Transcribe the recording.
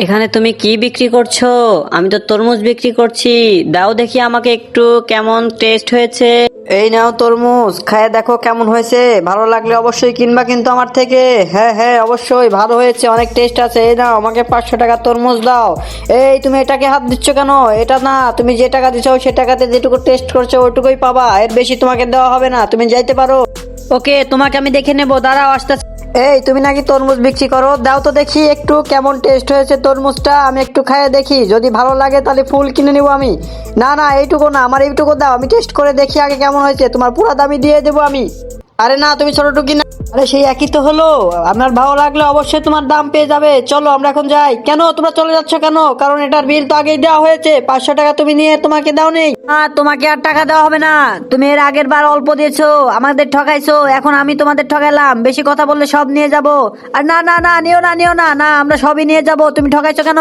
এখানে তুমি কি বিক্রি করছো? আমি তো তরমুজ বিক্রি করছি। দাও দেখি আমাকে একটু, কেমন টেস্ট হয়েছে। এই নাও তরমুজ, খায় দেখো কেমন হয়েছে। ভালো লাগলে অবশ্যই কিনবা কিন্তু আমার থেকে। হ্যাঁ হ্যাঁ, অবশ্যই ভালো হয়েছে, অনেক টেস্ট আছে। এই নাও, আমাকে 500 টাকা তরমুজ দাও। এই তুমি এটাকে হাত দিচ্ছ কেন? এটা না, তুমি যে টাকা দিচ্ছ সে টাকাতে যেটুকু টেস্ট করছো ওইটুকুই পাবা, এর বেশি তোমাকে দেওয়া হবে না। তুমি যাইতে পারো। ওকে, তোমাকে আমি দেখে নেবো, দাঁড়াও আসতে। এই তুমি নাকি তরমুজ বিক্রি করো? দাও তো দেখি একটু কেমন টেস্ট হয়েছে তরমুজটা, আমি একটু খাইয়ে দেখি। যদি ভালো লাগে তাহলে ফুল কিনে নিবো আমি। না না, এইটুকু না, আমার এইটুকু দাও, আমি টেস্ট করে দেখি আগে কেমন হয়েছে। তোমার পুরো দামই দিয়ে দেবো আমি। আরে না, তুমি ছোটটুকু কিনা। আরে সেই একই তো হলো। আপনার ভালো লাগলে অবশ্যই তোমার দাম পেয়ে যাবে। চলো আমরা এখন যাই। কেন তোমরা চলে যাচ্ছ কেন? কারণ এটার বিল তো আগেই দেওয়া হয়েছে। 500 টাকা তুমি নিয়ে তোমাকে দাও নেই। তোমাকে আর টাকা দেওয়া হবে না। তুমি এর আগের বার অল্প দিয়েছো, আমাদের ঠকাইছো, এখন আমি তোমাদের ঠকাইলাম। বেশি কথা বললে সব নিয়ে যাব। আর না না না, নিও না নিও না, না আমরা সবই নিয়ে যাব। তুমি ঠকাইছো কেন?